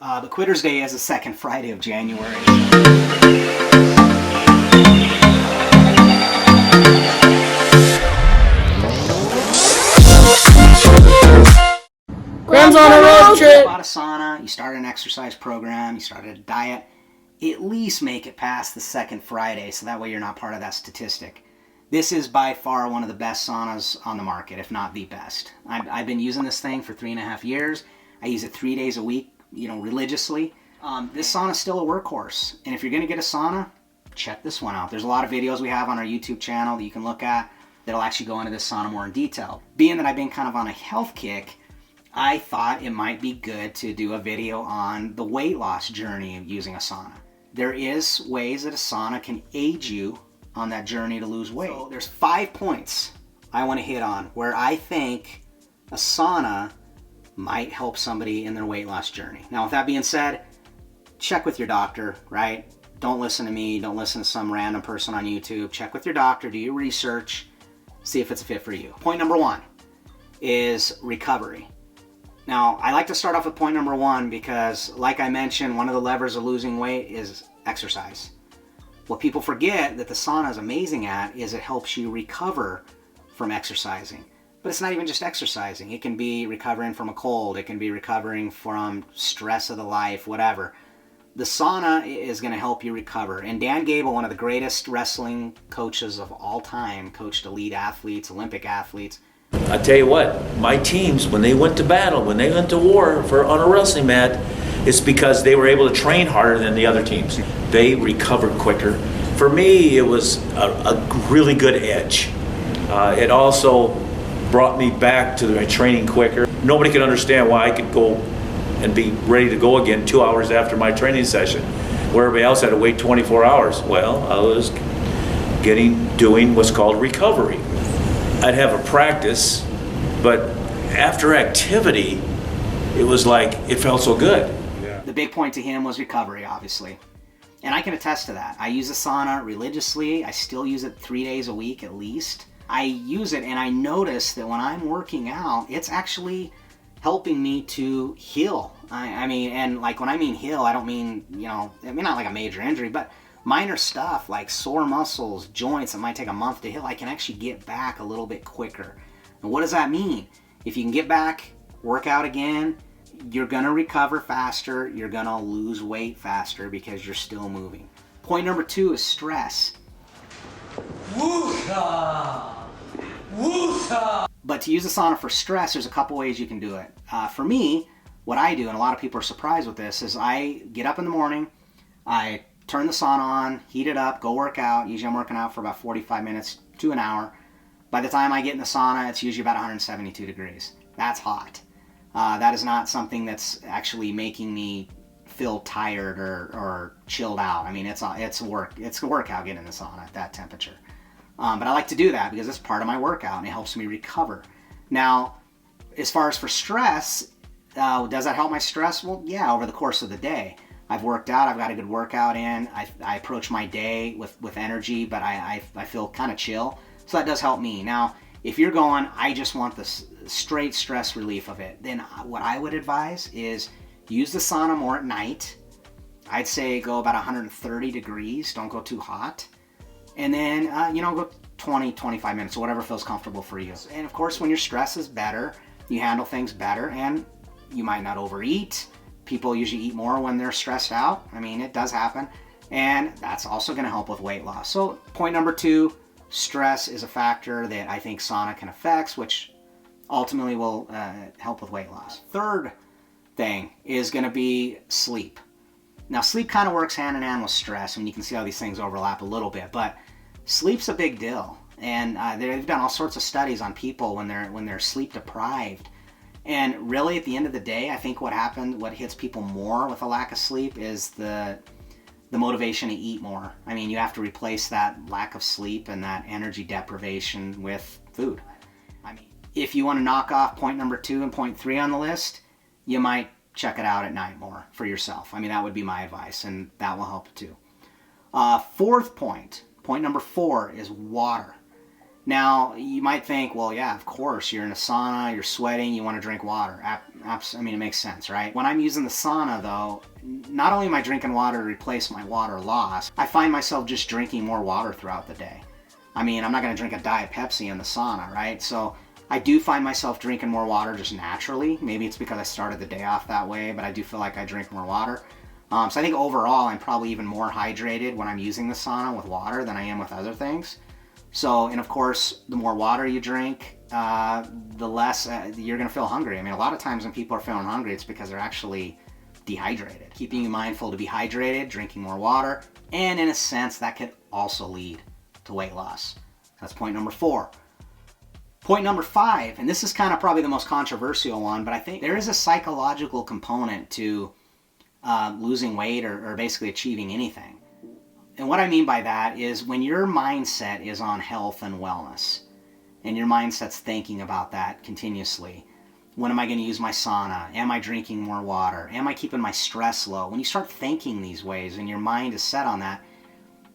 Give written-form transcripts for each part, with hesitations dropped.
The Quitter's Day is the second Friday of January. Graham's on a road trip. You bought a sauna, you started an exercise program, you started a diet. At least make it past the second Friday, so that way you're not part of that statistic. This is by far one of the best saunas on the market, if not the best. I've been using this thing for 3.5 years. I use it 3 days a week, religiously. This sauna is still a workhorse. And if you're going to get a sauna, check this one out. There's a lot of videos we have on our YouTube channel that you can look at that'll actually go into this sauna more in detail. Being that I've been kind of on a health kick, I thought it might be good to do a video on the weight loss journey of using a sauna. There is ways that a sauna can aid you on that journey to lose weight. So there's 5 points I want to hit on where I think a sauna might help somebody in their weight loss journey. Now, with that being said, check with your doctor, right? Don't listen to me. Don't listen to some random person on YouTube. Check with your doctor. Do your research. See if it's a fit for you. Point number 1 is recovery. Now, I like to start off with point number 1 because, like I mentioned, one of the levers of losing weight is exercise. What people forget that the sauna is amazing at is it helps you recover from exercising. But it's not even just exercising. It can be recovering from a cold. It can be recovering from stress of the life, whatever. The sauna is going to help you recover. And Dan Gable, one of the greatest wrestling coaches of all time, coached elite athletes, Olympic athletes. I tell you what, my teams, when they went to battle, when they went to war on a wrestling mat, it's because they were able to train harder than the other teams. They recovered quicker. For me, it was a really good edge. It also brought me back to my training quicker. Nobody could understand why I could go and be ready to go again 2 hours after my training session, where everybody else had to wait 24 hours. Well, I was doing what's called recovery. I'd have a practice, but after activity, it was like, it felt so good. Yeah. The big point to him was recovery, obviously. And I can attest to that. I use the sauna religiously. I still use it 3 days a week at least. I use it and I notice that when I'm working out, it's actually helping me to heal. I mean, and like when I mean heal, I don't mean, not like a major injury, but minor stuff like sore muscles, joints that might take a month to heal, I can actually get back a little bit quicker. And what does that mean? If you can get back, work out again, you're going to recover faster, you're going to lose weight faster because you're still moving. Point number 2 is stress. Woosah! Woosah! But to use the sauna for stress, there's a couple ways you can do it. For me, what I do, and a lot of people are surprised with this, is I get up in the morning, I turn the sauna on, heat it up, go work out. Usually I'm working out for about 45 minutes to an hour. By the time I get in the sauna, it's usually about 172 degrees. That's hot. That is not something that's actually making me feel tired or chilled out. I mean, it's a workout getting in the sauna at that temperature. But I like to do that because it's part of my workout and it helps me recover. Now, as far as for stress, does that help my stress? Well, yeah, over the course of the day. I've worked out, I've got a good workout in, I approach my day with energy, but I feel kind of chill. So that does help me. Now, if you're going, I just want the straight stress relief of it, then what I would advise is use the sauna more at night. I'd say go about 130 degrees, don't go too hot. And then, go 20, 25 minutes, or whatever feels comfortable for you. And of course, when your stress is better, you handle things better, and you might not overeat. People usually eat more when they're stressed out. I mean, it does happen. And that's also going to help with weight loss. So point number 2, stress is a factor that I think sauna can affect, which ultimately will help with weight loss. Third thing is going to be sleep. Now, sleep kind of works hand in hand with stress. I mean, you can see how these things overlap a little bit, but sleep's a big deal. And they've done all sorts of studies on people when they're sleep deprived. And really, at the end of the day, I think what hits people more with a lack of sleep is the motivation to eat more. I mean, you have to replace that lack of sleep and that energy deprivation with food. I mean, if you want to knock off point number 2 and point 3 on the list, you might check it out at night more for yourself. I mean, that would be my advice, and that will help too. Fourth point number 4 is water. Now, you might think, well, yeah, of course, you're in a sauna, you're sweating, you want to drink water. I mean, it makes sense, right? When I'm using the sauna, though, not only am I drinking water to replace my water loss, I find myself just drinking more water throughout the day. I mean, I'm not going to drink a Diet Pepsi in the sauna, right? So I do find myself drinking more water just naturally. Maybe it's because I started the day off that way, but I do feel like I drink more water. So I think overall, I'm probably even more hydrated when I'm using the sauna with water than I am with other things. So, and of course, the more water you drink, the less you're going to feel hungry. I mean, a lot of times when people are feeling hungry, it's because they're actually dehydrated. Keeping you mindful to be hydrated, drinking more water, and in a sense, that could also lead to weight loss. That's point number 4. Point number 5, and this is kind of probably the most controversial one, but I think there is a psychological component to losing weight or basically achieving anything. And what I mean by that is when your mindset is on health and wellness, and your mindset's thinking about that continuously. When am I going to use my sauna? Am I drinking more water? Am I keeping my stress low? When you start thinking these ways and your mind is set on that,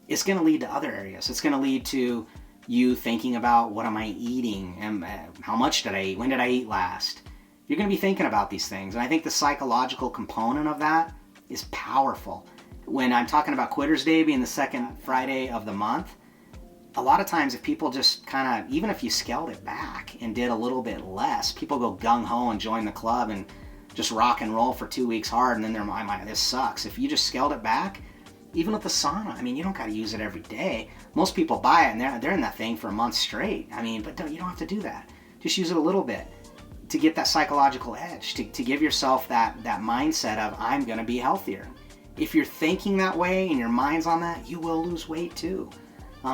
it's going to lead to other areas. It's going to lead to you thinking about, what am I eating? And how much did I eat? When did I eat last? You're going to be thinking about these things. And I think the psychological component of that is powerful. When I'm talking about Quitter's Day being the second Friday of the month, a lot of times if people just kind of, even if you scaled it back and did a little bit less, people go gung-ho and join the club and just rock and roll for 2 weeks hard, and then they're, this sucks. If you just scaled it back, even with the sauna, I mean, you don't got to use it every day. Most people buy it and they're in that thing for a month straight. I mean, but you don't have to do that. Just use it a little bit to get that psychological edge, to give yourself that mindset of, I'm going to be healthier. If you're thinking that way and your mind's on that, you will lose weight too,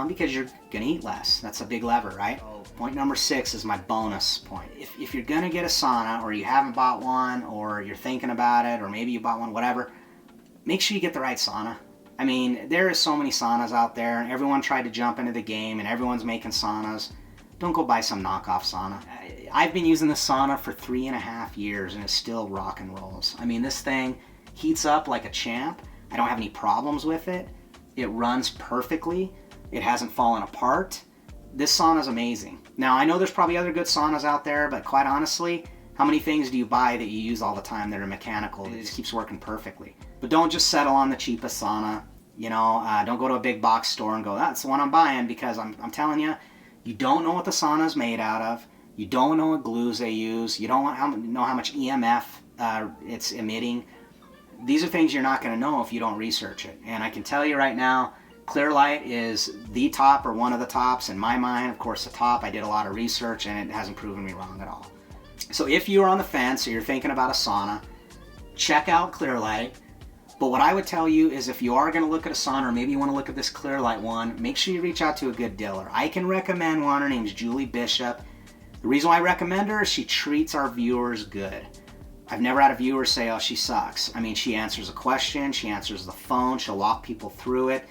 because you're going to eat less. That's a big lever, right? Point number 6 is my bonus point. If you're going to get a sauna, or you haven't bought one, or you're thinking about it, or maybe you bought one, whatever, make sure you get the right sauna. I mean, there are so many saunas out there, and everyone tried to jump into the game, and everyone's making saunas. Don't go buy some knockoff sauna. I've been using the sauna for 3.5 years, and it still rock and rolls. I mean, this thing heats up like a champ. I don't have any problems with it. It runs perfectly. It hasn't fallen apart. This sauna is amazing. Now, I know there's probably other good saunas out there, but quite honestly, how many things do you buy that you use all the time that are mechanical? It just keeps working perfectly. But don't just settle on the cheapest sauna. You know, don't go to a big box store and go, that's the one I'm buying, because I'm telling you, you don't know what the sauna is made out of. You don't know what glues they use. You don't know how much EMF it's emitting. These are things you're not going to know if you don't research it. And I can tell you right now, Clearlight is the top, or one of the tops in my mind. Of course, the top. I did a lot of research and it hasn't proven me wrong at all. So if you're on the fence or you're thinking about a sauna, check out Clearlight. But what I would tell you is, if you are going to look at a sauna, or maybe you want to look at this Clearlight one, make sure you reach out to a good dealer. I can recommend one. Her name's Julie Bishop. The reason why I recommend her is she treats our viewers good. I've never had a viewer say, oh, she sucks. I mean, she answers a question, she answers the phone, she'll walk people through it.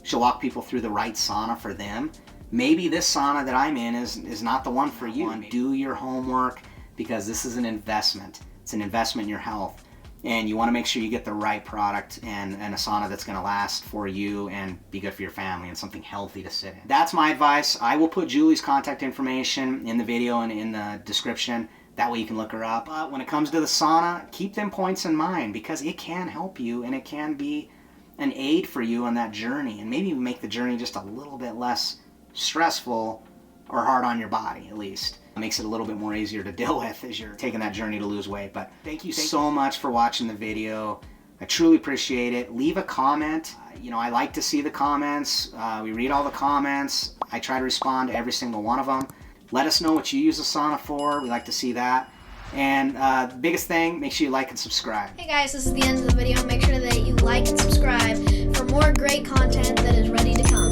She'll walk people through the right sauna for them. Maybe this sauna that I'm in is not the one for you. Do your homework, because this is an investment. It's an investment in your health. And you want to make sure you get the right product and a sauna that's going to last for you and be good for your family, and something healthy to sit in. That's my advice. I will put Julie's contact information in the video and in the description. That way you can look her up. But when it comes to the sauna, keep them points in mind, because it can help you and it can be an aid for you on that journey, and maybe make the journey just a little bit less stressful or hard on your body, at least. It makes it a little bit more easier to deal with as you're taking that journey to lose weight. But thank you so much for watching the video. I truly appreciate it. Leave a comment. I like to see the comments. We read all the comments. I try to respond to every single one of them. Let us know what you use the sauna for. We like to see that. And the biggest thing, make sure you like and subscribe. Hey guys, this is the end of the video. Make sure that you like and subscribe for more great content that is ready to come.